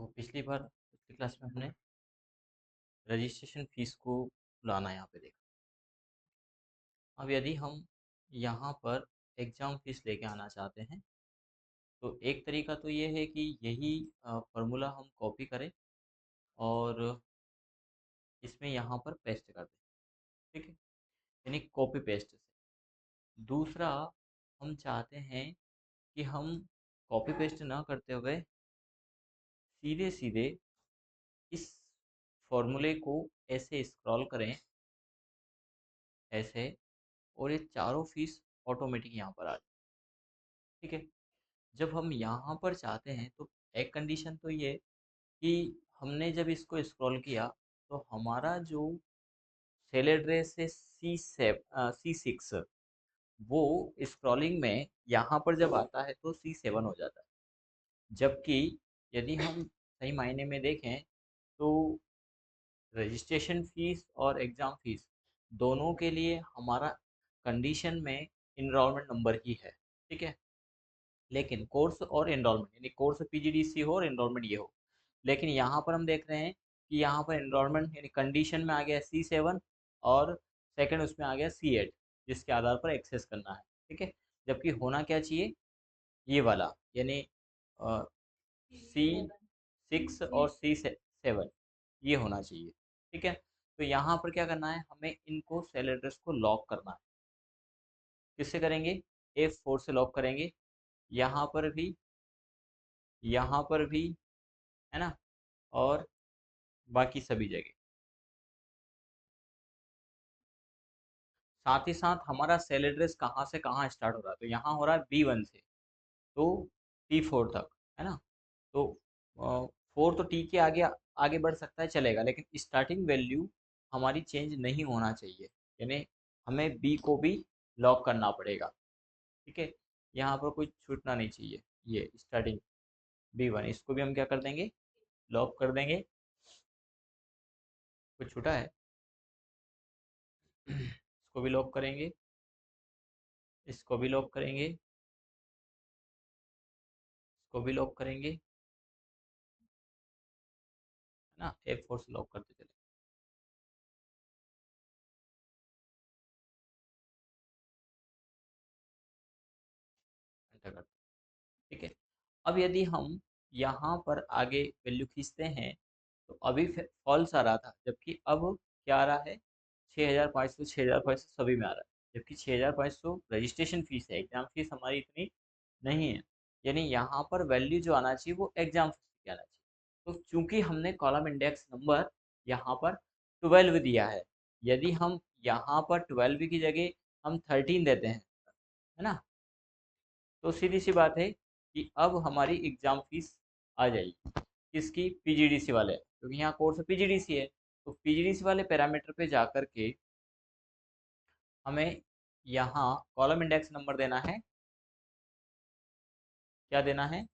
तो पिछली क्लास में हमने रजिस्ट्रेशन फीस को लाना यहाँ पे देखा। अब यदि हम यहाँ पर एग्ज़ाम फीस लेके आना चाहते हैं तो एक तरीका तो ये है कि यही फार्मूला हम कॉपी करें और इसमें यहाँ पर पेस्ट कर दें। ठीक है, यानी कॉपी पेस्ट से। दूसरा, हम चाहते हैं कि हम कॉपी पेस्ट ना करते हुए सीधे सीधे इस फॉर्मूले को ऐसे स्क्रॉल करें, ऐसे, और ये चारों फीस ऑटोमेटिक यहाँ पर आ जाए। ठीक है, जब हम यहाँ पर चाहते हैं तो एक कंडीशन तो ये कि हमने जब इसको स्क्रॉल किया तो हमारा जो सेल एड्रेस है C6, वो स्क्रॉलिंग में यहाँ पर जब आता है तो C7 हो जाता है। जबकि यदि हम सही मायने में देखें तो रजिस्ट्रेशन फीस और एग्ज़ाम फीस दोनों के लिए हमारा कंडीशन में इनरोलमेंट नंबर ही है। ठीक है, लेकिन कोर्स और एनरोलमेंट, यानी कोर्स पीजीडीसी हो और एनरोलमेंट ये हो, लेकिन यहाँ पर हम देख रहे हैं कि यहाँ पर एनरोलमेंट यानी कंडीशन में आ गया C7 और सेकंड उसमें आ गया C8, जिसके आधार पर एक्सेस करना है। ठीक है, जबकि होना क्या चाहिए, ये वाला, यानी C6 और C7 ये होना चाहिए। ठीक है, तो यहाँ पर क्या करना है, हमें इनको सेल एड्रेस को लॉक करना है। किससे करेंगे, F4 से लॉक करेंगे, यहाँ पर भी, यहाँ पर भी, है ना, और बाकी सभी जगह। साथ ही साथ हमारा सेल एड्रेस कहाँ से कहाँ स्टार्ट हो रहा है, तो यहाँ हो रहा है B1 से तो T4 तक, है ना। तो 4 तो T के आगे आगे बढ़ सकता है, चलेगा, लेकिन स्टार्टिंग वैल्यू हमारी चेंज नहीं होना चाहिए, यानी हमें B को भी लॉक करना पड़ेगा। ठीक है, यहाँ पर कोई छूटना नहीं चाहिए। ये स्टार्टिंग B1, इसको भी हम क्या कर देंगे, लॉक कर देंगे। कुछ छूटा है, इसको भी लॉक करेंगे, इसको भी लॉक करेंगे, इसको भी लॉक करेंगे, है ना। F4 से लॉक करते चले। एंटर करते, ठीक है। अब यदि हम यहाँ पर आगे वैल्यू खींचते हैं तो अभी फॉल्स आ रहा था, जबकि अब क्या आ रहा है, 6500, 6500 सभी में आ रहा है, जबकि 6500 रजिस्ट्रेशन फीस है, एग्जाम फीस हमारी इतनी नहीं है। यानी यहाँ पर वैल्यू जो आना चाहिए वो एग्जाम फीस की आना चाहिए। तो चूंकि हमने कॉलम इंडेक्स नंबर यहाँ पर 12 दिया है, यदि हम यहाँ पर 12 की जगह हम 13 देते हैं, है ना, तो सीधी सी बात है कि अब हमारी एग्जाम फीस आ जाएगी किसकी, पीजीडीसी वाले, क्योंकि यहाँ कोर्स पीजीडीसी है। तो पीजीडीसी वाले पैरामीटर पे जाकर के हमें यहाँ कॉलम इंडेक्स नंबर देना है। क्या देना है,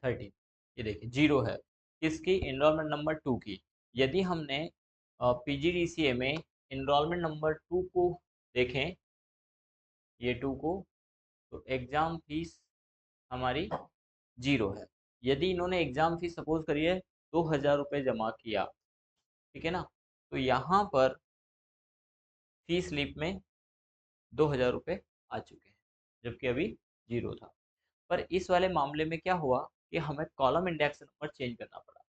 13। ये देखिए 0 है किसकी, इनरोलमेंट नंबर 2 की। यदि हमने पीजीडीसीए में इनरोलमेंट नंबर 2 को देखें, ये 2 को, तो एग्ज़ाम फीस हमारी 0 है। यदि इन्होंने एग्ज़ाम फीस सपोज करिए 2000 रुपये जमा किया, ठीक है ना, तो यहाँ पर फी स्लिप में 2000 रुपये आ चुके हैं, जबकि अभी 0 था। पर इस वाले मामले में क्या हुआ कि हमें कॉलम इंडेक्स नंबर चेंज करना पड़ा।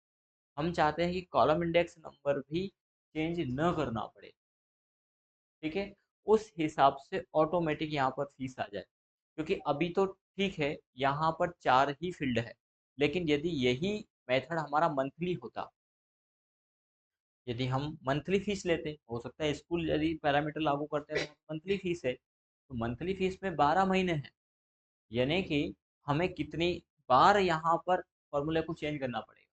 हम चाहते हैं कि कॉलम इंडेक्स नंबर भी चेंज न करना पड़े। ठीक है, उस हिसाब से ऑटोमेटिक यहाँ पर फीस आ जाए, क्योंकि अभी तो ठीक है यहाँ पर 4 ही फील्ड है, लेकिन यदि यही मेथड हमारा मंथली होता, यदि हम मंथली फीस लेते, हो सकता है स्कूल यदि पैरामीटर लागू करते हैं तो मंथली फीस है, तो मंथली फीस में 12 महीने हैं, यानी कि हमें कितनी बार यहाँ पर फॉर्मूले को चेंज करना पड़ेगा।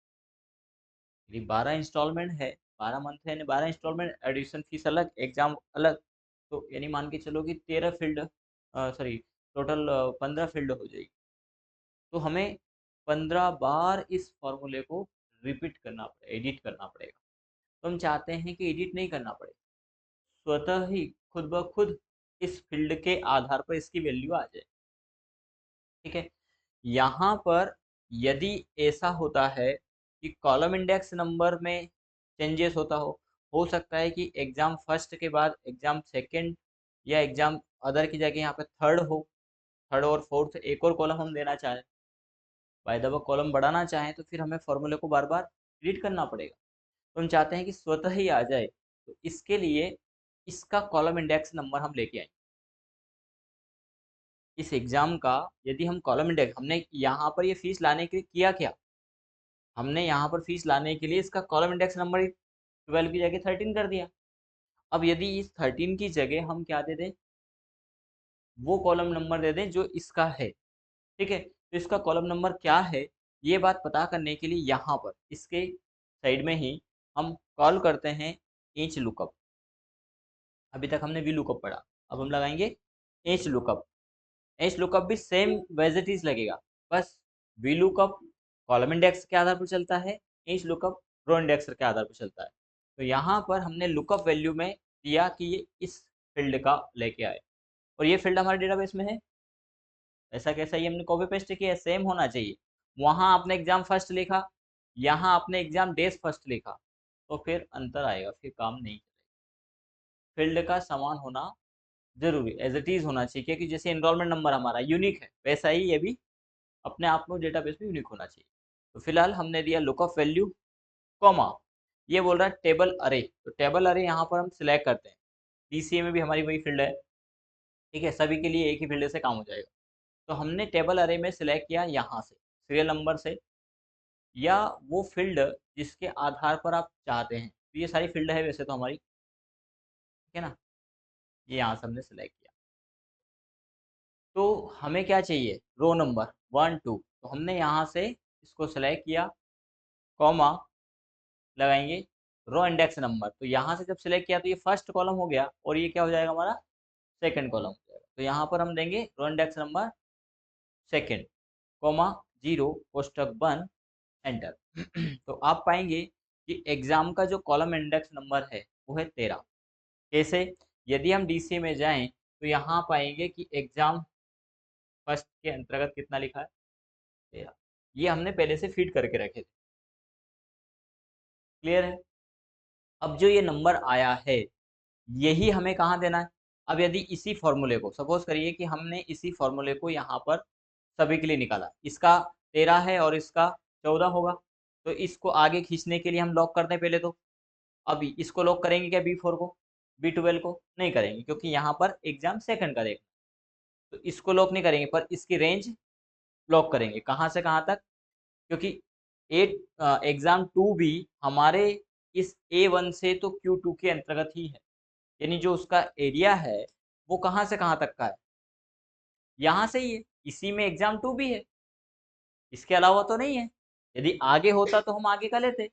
यदि 12 इंस्टॉलमेंट है, 12 मंथ है, यानी 12 इंस्टॉलमेंट, एडिशन फीस अलग, एग्जाम अलग, तो यानी मान के चलो कि 13 फील्ड, सॉरी, टोटल 15 फील्ड हो जाएगी। तो हमें 15 बार इस फॉर्मूले को रिपीट करना पड़ेगा, एडिट करना पड़ेगा। तो हम चाहते हैं कि एडिट नहीं करना पड़े, स्वतः ही खुद ब खुद इस फील्ड के आधार पर इसकी वैल्यू आ जाए। ठीक है, यहाँ पर यदि ऐसा होता है कि कॉलम इंडेक्स नंबर में चेंजेस होता हो सकता है कि एग्जाम फर्स्ट के बाद एग्जाम सेकंड या एग्जाम अदर की जगह यहाँ पे थर्ड हो, थर्ड और फोर्थ एक और कॉलम हम देना चाहें, बाय द वे कॉलम बढ़ाना चाहें, तो फिर हमें फॉर्मूले को बार बार रीड करना पड़ेगा। तो हम चाहते हैं कि स्वतः ही आ जाए, तो इसके लिए इसका कॉलम इंडेक्स नंबर हम लेके आए। इस एग्जाम का यदि हम कॉलम इंडेक्स, हमने यहाँ पर ये फीस लाने के लिए किया क्या, हमने यहाँ पर फीस लाने के लिए इसका कॉलम इंडेक्स नंबर 12 की जगह 13 कर दिया। अब यदि इस 13 की जगह हम क्या दे दें, वो कॉलम नंबर दे दें जो इसका है। ठीक है, तो इसका कॉलम नंबर क्या है, ये बात पता करने के लिए यहाँ पर इसके साइड में ही हम कॉल करते हैं एच लुकअप। अभी तक हमने वी लुकअप पढ़ा, अब हम लगाएंगे एच लुकअप। एच लुकअप भी सेम एज इट इज लगेगा, बस वी लुकअप कॉलम इंडेक्स के आधार पर चलता है, एच लुकअप रो इंडेक्स के आधार पर चलता है। तो यहाँ पर हमने लुकअप वैल्यू में दिया कि ये इस फील्ड का लेके आए, और ये फील्ड हमारे डेटाबेस में है। ऐसा कैसा, ये हमने कॉपी पेस्ट किया है, सेम होना चाहिए। वहां आपने एग्जाम फर्स्ट लिखा, यहाँ आपने एग्जाम डेज फर्स्ट लिखा, तो फिर अंतर आएगा, फिर काम नहीं करेगा। फील्ड का समान होना जरूरी, एज इट इज होना चाहिए, क्योंकि जैसे एनरोलमेंट नंबर हमारा यूनिक है, वैसा ही ये भी अपने आप में डेटाबेस में यूनिक होना चाहिए। तो फिलहाल हमने दिया लुकअप वैल्यू, कॉमा, ये बोल रहा है टेबल अरे, तो टेबल अरे यहाँ पर हम सिलेक्ट करते हैं। डीसीए में भी हमारी वही फील्ड है, ठीक है, सभी के लिए एक ही फील्ड से काम हो जाएगा। तो हमने टेबल अरे में सिलेक्ट किया यहाँ से सीरियल नंबर से, या वो फील्ड जिसके आधार पर आप चाहते हैं। तो ये सारी फील्ड है वैसे तो हमारी, ठीक है ना, ये यहाँ से हमने सिलेक्ट किया। तो हमें क्या चाहिए, रो नंबर 1 2, तो हमने यहाँ से इसको सिलेक्ट किया, कॉमा लगाएंगे रो इंडेक्स नंबर। तो यहाँ से जब सिलेक्ट किया तो ये फर्स्ट कॉलम हो गया, और ये क्या हो जाएगा हमारा, सेकंड कॉलम हो जाएगा। तो यहाँ पर हम देंगे row index number second, comma 0 कोष्टक बंद, एंटर। तो आप पाएंगे कि एग्जाम का जो कॉलम इंडेक्स नंबर है वो है 13। कैसे, यदि हम डीसी में जाएं तो यहाँ पाएंगे कि एग्जाम फर्स्ट के अंतर्गत कितना लिखा है, 13। ये हमने पहले से फीड करके रखे थे। क्लियर है, अब जो ये नंबर आया है यही हमें कहाँ देना है। अब यदि इसी फॉर्मूले को, सपोज करिए कि हमने इसी फॉर्मूले को यहाँ पर सभी के लिए निकाला, इसका 13 है और इसका 14 होगा, तो इसको आगे खींचने के लिए हम लॉक करते हैं पहले तो। अभी इसको लॉक करेंगे क्या, B4 को, B12 को नहीं करेंगे, क्योंकि यहाँ पर एग्जाम सेकंड का देख, तो इसको लॉक नहीं करेंगे, पर इसकी रेंज लॉक करेंगे, कहाँ से कहाँ तक, क्योंकि एट एग्जाम 2 भी हमारे इस A1 से तो Q2 के अंतर्गत ही है, यानी जो उसका एरिया है वो कहाँ से कहाँ तक का है, यहाँ से ही है, इसी में एग्जाम 2 भी है, इसके अलावा तो नहीं है। यदि आगे होता तो हम आगे का लेते,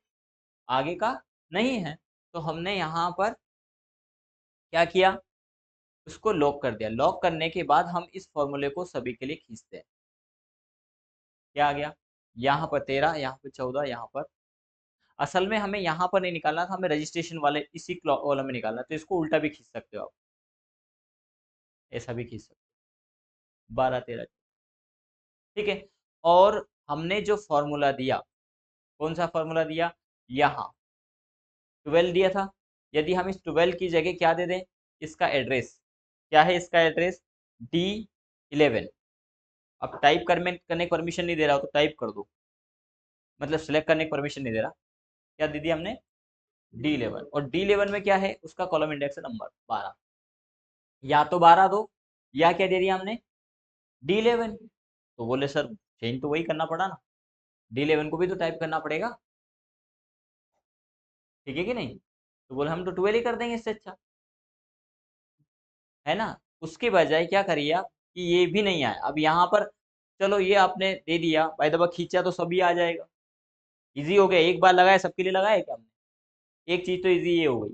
आगे का नहीं है, तो हमने यहाँ पर क्या किया, उसको लॉक कर दिया। लॉक करने के बाद हम इस फॉर्मूले को सभी के लिए खींचते हैं, क्या आ गया, यहाँ पर 13, यहाँ पर 14, यहाँ पर, असल में हमें यहाँ पर नहीं निकालना था, हमें रजिस्ट्रेशन वाले इसी कॉलम में निकालना, तो इसको उल्टा भी खींच सकते हो आप, ऐसा भी खींच सकते हो, 12 13, ठीक है। और हमने जो फॉर्मूला दिया, कौन सा फॉर्मूला दिया, यहाँ 12 दिया था, यदि हम इस 12 की जगह क्या दे दें, इसका एड्रेस क्या है, इसका एड्रेस D11। अब टाइप करने की परमिशन नहीं दे रहा हो तो टाइप कर दो, मतलब सिलेक्ट करने की परमिशन नहीं दे रहा, क्या दे दिया हमने, D11। और D11 में क्या है, उसका कॉलम इंडेक्स नंबर 12, या तो 12 दो, या क्या दे दिया हमने, D11। तो बोले सर चेंज तो वही करना पड़ा ना, D11 को भी तो टाइप करना पड़ेगा, ठीक है कि नहीं, तो बोले हम तो 12 ही कर देंगे, इससे अच्छा है ना। उसके बजाय क्या करिए आप कि ये भी नहीं आया, अब यहाँ पर चलो ये आपने दे दिया, भाई दबा खींचा तो सभी आ जाएगा, इजी हो गया, एक बार लगाया सबके लिए लगाया क्या हमने, एक चीज तो इजी ये हो गई,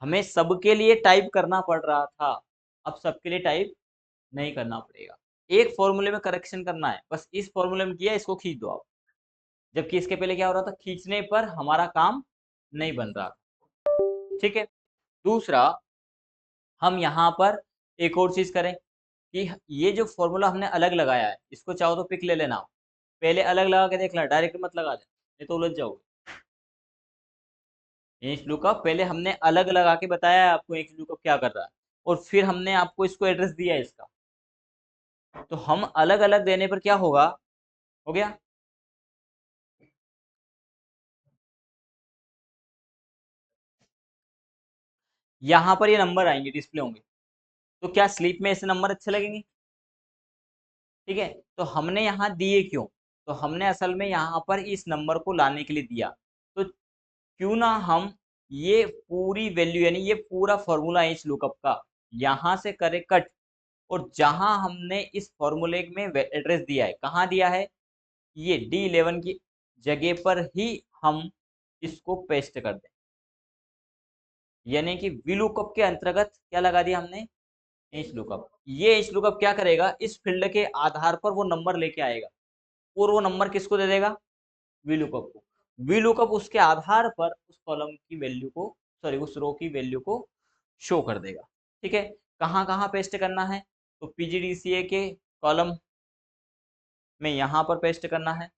हमें सबके लिए टाइप करना पड़ रहा था, अब सबके लिए टाइप नहीं करना पड़ेगा, एक फॉर्मूले में करेक्शन करना है, बस इस फॉर्मूले में किया, इसको खींच दो आप, जबकि इसके पहले क्या हो रहा था, खींचने पर हमारा काम नहीं बन रहा था, ठीक है। दूसरा, हम यहाँ पर एक और चीज करें कि ये जो फॉर्मूला हमने अलग लगाया है इसको चाहो तो पिक ले लेना, पहले अलग लगा के देख लेना, डायरेक्ट मत लगा देना, नहीं तो उलझ जाओगे। इंच लुकअप पहले हमने अलग लगा के बताया है आपको इंच लुकअप क्या कर रहा है, और फिर हमने आपको इसको एड्रेस दिया है इसका, तो हम अलग अलग देने पर क्या होगा, हो गया। यहाँ पर ये नंबर आएंगे, डिस्प्ले होंगे, तो क्या स्लीप में ऐसे नंबर अच्छे लगेंगे? ठीक है, तो हमने यहाँ दिए क्यों, तो हमने असल में यहाँ पर इस नंबर को लाने के लिए दिया, तो क्यों ना हम ये पूरी वैल्यू यानी ये पूरा फॉर्मूला इस लुकअप का यहाँ से करें कट, और जहां हमने इस फॉर्मूले में एड्रेस दिया है, कहाँ दिया है, ये D11 की जगह पर ही हम इसको पेस्ट कर दें, यानी कि वी लुकअप के अंतर्गत क्या लगा दिया हमने, इस लुकअप। ये इस लुकअप क्या करेगा, इस फील्ड के आधार पर वो नंबर लेके आएगा, और वो नंबर किसको दे देगा, वी लुकअप को। वी लुकअप उसके आधार पर उस कॉलम की वैल्यू को, सॉरी उस रो की वैल्यू को शो कर देगा। ठीक है, कहाँ कहाँ पेस्ट करना है, तो पीजीडीसीए के कॉलम में यहाँ पर पेस्ट करना है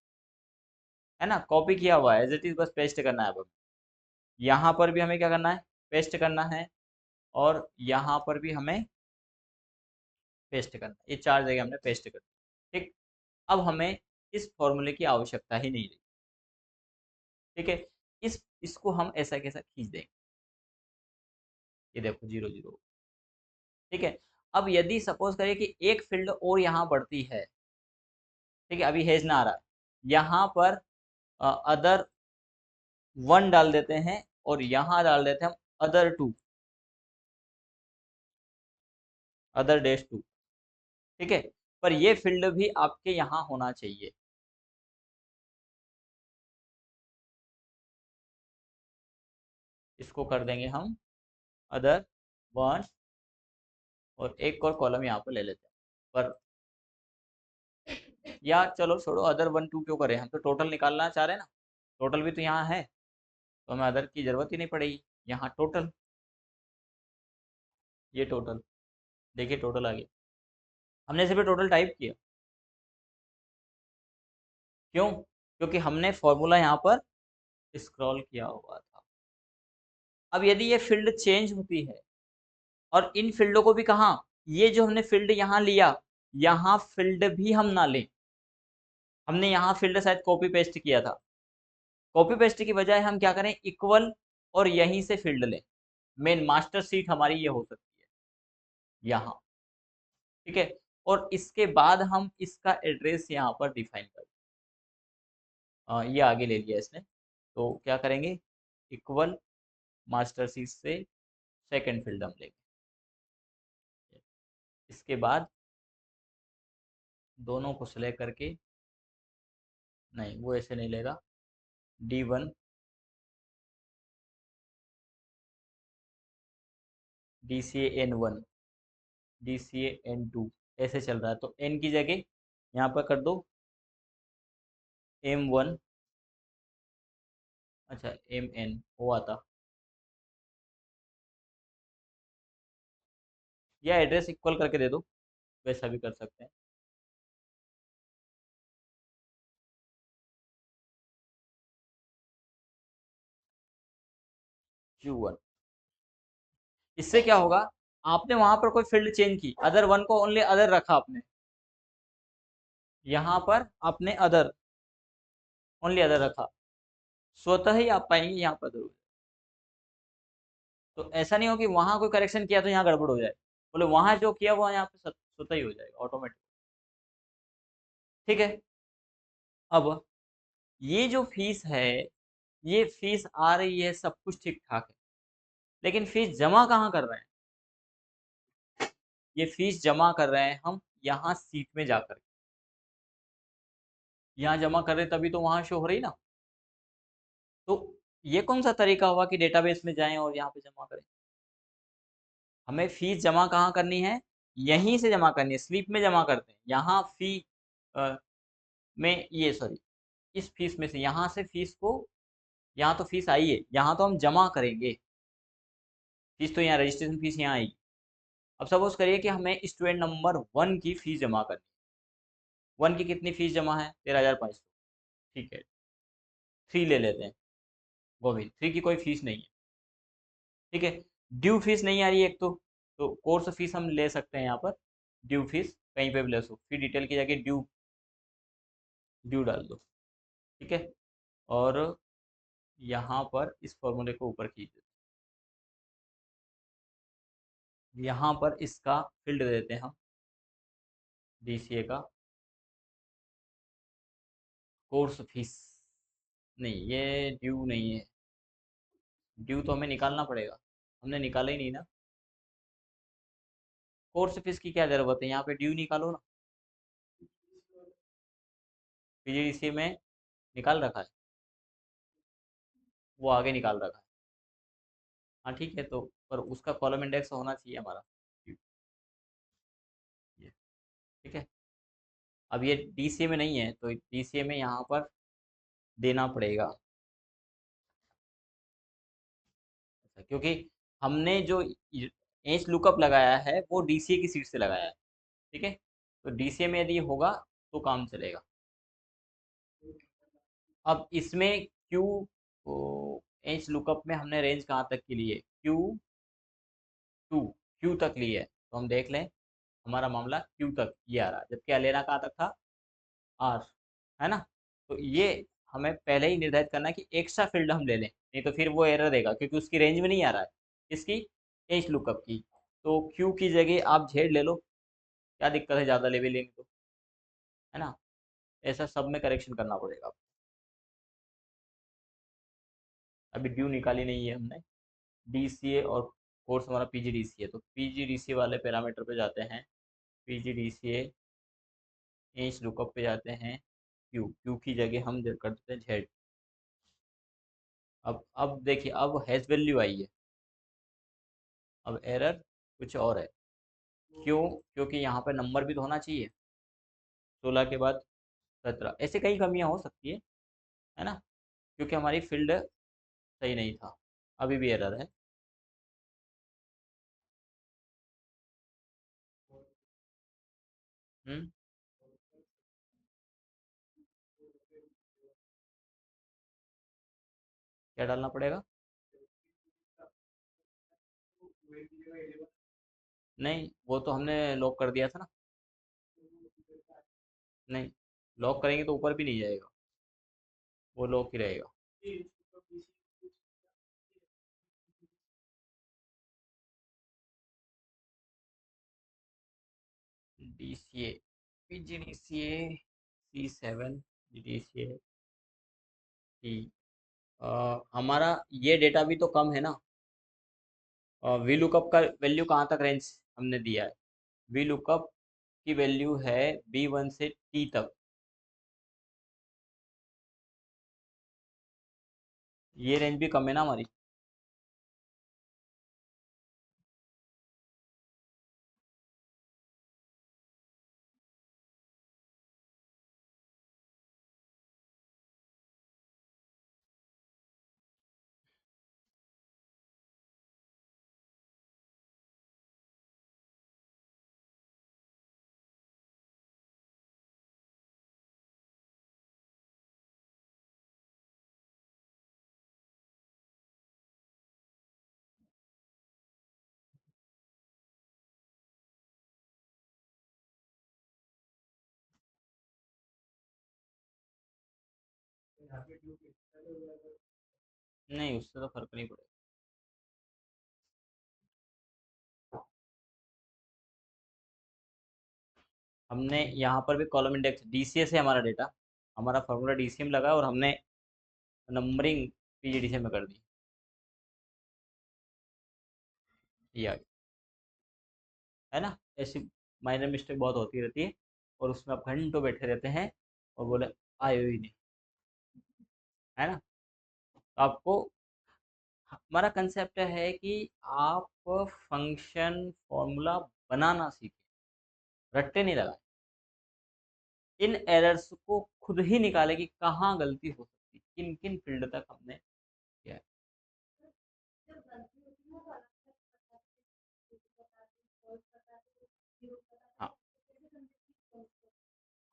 ना, कॉपी किया हुआ है एज इट इज, बस पेस्ट करना है। अब यहाँ पर भी हमें क्या करना है, पेस्ट करना है, और यहाँ पर भी हमें पेस्ट करना है, ये चार जगह हमने पेस्ट कर दी। ठीक, अब हमें इस फॉर्मूले की आवश्यकता ही नहीं रही। ठीक है, इसको हम ऐसा कैसा खींच देंगे, ये देखो 0 0। ठीक है, अब यदि सपोज करें कि एक फील्ड और यहाँ बढ़ती है, ठीक है, अभी हेज ना आ रहा है, यहाँ पर अदर 1 डाल देते हैं, और यहाँ डाल देते हैं हम अदर 2, अदर-2। ठीक है, पर ये फील्ड भी आपके यहाँ होना चाहिए। इसको कर देंगे हम अदर 1, और एक और कॉलम यहाँ पर ले लेते हैं, पर या चलो छोड़ो, अदर 1 2 क्यों करें, हम तो टोटल निकालना चाह रहे हैं ना, टोटल भी तो यहाँ है, तो हमें अदर की जरूरत ही नहीं पड़ेगी, यहाँ टोटल, ये टोटल, देखिए टोटल आ गया, हमने सिर्फ टोटल टाइप किया, क्यों, क्योंकि हमने फॉर्मूला यहाँ पर स्क्रॉल किया हुआ था। अब यदि ये फील्ड चेंज होती है, और इन फील्डों को भी कहाँ, ये जो हमने फील्ड यहाँ लिया, यहाँ फील्ड भी हम ना लें, हमने यहाँ फील्ड शायद कॉपी पेस्ट किया था, कॉपी पेस्ट की बजाय हम क्या करें, इक्वल, और यहीं से फील्ड लें, मेन मास्टर सीट हमारी ये हो सकती है यहाँ। ठीक है, और इसके बाद हम इसका एड्रेस यहाँ पर डिफाइन कर, ये आगे ले लिया इसने, तो क्या करेंगे, इक्वल मास्टर सीट से सेकंड फील्ड हम लेंगे, इसके बाद दोनों को सिलेक्ट करके, नहीं वो ऐसे नहीं लेगा, D1 DCA N1 DCA N2 ऐसे चल रहा है, तो N की जगह यहाँ पर कर दो M1, अच्छा MN वो आता, या एड्रेस इक्वल करके दे दो, वैसा भी कर सकते हैं। Q1, इससे क्या होगा, आपने वहां पर कोई फील्ड चेंज की, अदर 1 को ओनली अदर रखा आपने, यहाँ पर आपने अदर ओनली अदर रखा, स्वतः ही आप पाएंगे यहाँ पर जरूर, तो ऐसा नहीं हो कि वहां कोई करेक्शन किया तो यहाँ गड़बड़ हो जाए, बोले वहां जो किया वो यहाँ पे स्वतः ही हो जाएगा ऑटोमेटिक। ठीक है, अब ये जो फीस है, ये फीस आ रही है, सब कुछ ठीक ठाक है, लेकिन फीस जमा कहाँ कर रहे हैं, ये फीस जमा कर रहे हैं हम यहाँ सीट में जाकर, यहाँ जमा कर रहे हैं तभी तो वहां शो हो रही ना, तो ये कौन सा तरीका हुआ कि डेटाबेस में जाएं और यहाँ पे जमा करें, हमें फीस जमा कहाँ करनी है, यहीं से जमा करनी है, स्लिप में जमा करते हैं, यहाँ फी अ, में ये सॉरी इस फीस में से यहाँ से फीस को, यहाँ तो फीस आई है, यहाँ तो हम जमा करेंगे, फीस तो यहाँ रजिस्ट्रेशन फीस यहाँ आएगी, अब सपोज करिए कि हमें स्टूडेंट नंबर 1 की फीस जमा करनी है। 1 की कितनी फीस जमा है? 13,500। ठीक है, 3 ले लेते हैं, वो भी 3 की कोई फीस नहीं है। ठीक है, ड्यू फीस नहीं आ रही है एक तो कोर्स फीस हम ले सकते हैं यहाँ पर। ड्यू फीस कहीं पे भी ले सो, फिर डिटेल की जगह ड्यू ड्यू डाल दो। ठीक है, और यहाँ पर इस फॉर्मूले को ऊपर खींच देते हैं, यहाँ पर इसका फील्ड दे देते हैं हम, डीसीए का कोर्स फीस। नहीं, ये ड्यू नहीं है, ड्यू तो हमें निकालना पड़ेगा, हमने निकाला ही नहीं ना। कोर्स फीस की क्या जरूरत है, यहाँ पे ड्यू निकालो ना। पीजीडीसीए में निकाल रखा है, वो आगे निकाल रखा है। हाँ ठीक है, तो पर उसका कॉलम इंडेक्स होना चाहिए हमारा ये। ठीक है, अब ये डीसीए में नहीं है तो डीसीए में यहाँ पर देना पड़ेगा, क्योंकि हमने जो एच लुकअप लगाया है वो डीसीए की सीट से लगाया है। ठीक है, तो डीसीए में यदि होगा तो काम चलेगा। अब इसमें क्यू एच लुकअप में हमने रेंज कहाँ तक की ली है? टू क्यू तक ली है, तो हम देख लें हमारा मामला क्यू तक ये आ रहा है, जबकि लेना कहाँ तक था? आर, है ना। तो ये हमें पहले ही निर्धारित करना है कि एक्स्ट्रा फील्ड हम ले लें, नहीं तो फिर वो एरर देगा, क्योंकि उसकी रेंज में नहीं आ रहा है। इसकी एज लुकअप की, तो क्यू की जगह आप जेड ले लो, क्या दिक्कत है ज़्यादा लेवल लेंगे तो, है ना। ऐसा सब में करेक्शन करना पड़ेगा। अभी ड्यू निकाली नहीं है हमने, डीसीए और कोर्स हमारा पीजीडीसीए, तो पीजीडीसीए वाले पैरामीटर पे जाते हैं, पीजीडीसीए एज लुकअप पे जाते हैं, क्यू क्यू की जगह हम कर देते हैं जेड। अब देखिए, अब हैश वैल्यू आई है, अब एरर कुछ और है। क्यों? क्योंकि यहाँ पे नंबर भी तो होना चाहिए, 16 के बाद 17, ऐसे कई कमियां हो सकती है ना, क्योंकि हमारी फील्ड सही नहीं था। अभी भी एरर है। हम्म, क्या डालना पड़ेगा? नहीं, वो तो हमने लॉक कर दिया था ना। नहीं, लॉक करेंगे तो ऊपर भी नहीं जाएगा, वो लॉक ही रहेगा। DCA, PGDCA C7, DCA T, हमारा ये डेटा भी तो कम है ना। वी लुकअप का वैल्यू कहाँ तक रेंज हमने दिया है? वी लुकअप की वैल्यू है B1 से T तक, ये रेंज भी कम है ना हमारी। नहीं, उससे तो फर्क नहीं पड़ेगा। हमने यहाँ पर भी कॉलम इंडेक्स डीसीए से हमारा डेटा, हमारा फार्मूला डीसीए में लगा और हमने नंबरिंग पीजीडीसीए में कर दी, ये आ गया, है ना। ऐसी माइनर मिस्टेक बहुत होती रहती है, और उसमें आप घंटों बैठे रहते हैं और बोले आए ही नहीं, है ना। तो आपको, हमारा कंसेप्ट है कि आप फंक्शन फॉर्मूला बनाना सीखें, रट्टे नहीं लगाए। इन एरर्स को खुद ही निकाले कि कहाँ गलती हो सकती, किन किन फील्ड तक हमने किया है। हाँ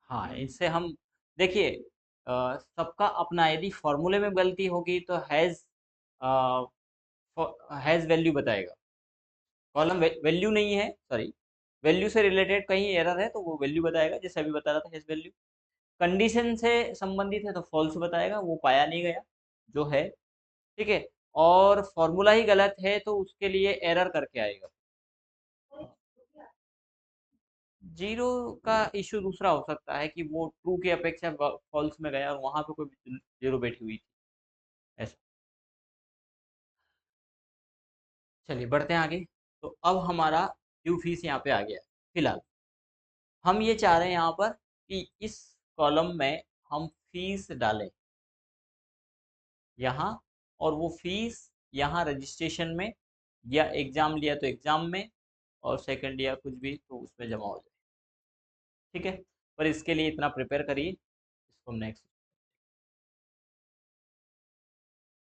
हाँ, इससे हम देखिए सबका अपना, यदि फॉर्मूले में गलती होगी तो हैज़ वैल्यू बताएगा। कॉलम वैल्यू नहीं है, सॉरी, वैल्यू से रिलेटेड कहीं एरर है तो वो वैल्यू बताएगा, जैसे अभी बता रहा था हैज़ वैल्यू। कंडीशन से संबंधित है तो फॉल्स बताएगा, वो पाया नहीं गया जो है, ठीक है। और फॉर्मूला ही गलत है तो उसके लिए एरर करके आएगा। जीरो का इश्यू दूसरा हो सकता है कि वो ट्रू की अपेक्षा फॉल्स में गया और वहां पे कोई जीरो बैठी हुई थी, ऐसा। चलिए बढ़ते हैं आगे। तो अब हमारा ड्यू फीस यहाँ पे आ गया है। फिलहाल हम ये चाह रहे हैं यहाँ पर कि इस कॉलम में हम फीस डालें यहाँ, और वो फीस यहाँ रजिस्ट्रेशन में, या एग्जाम लिया तो एग्जाम में, और सेकंड या कुछ भी तो उसमें जमा हो जाए, ठीक है। पर इसके लिए इतना प्रिपेयर करिए, इसको हम नेक्स्ट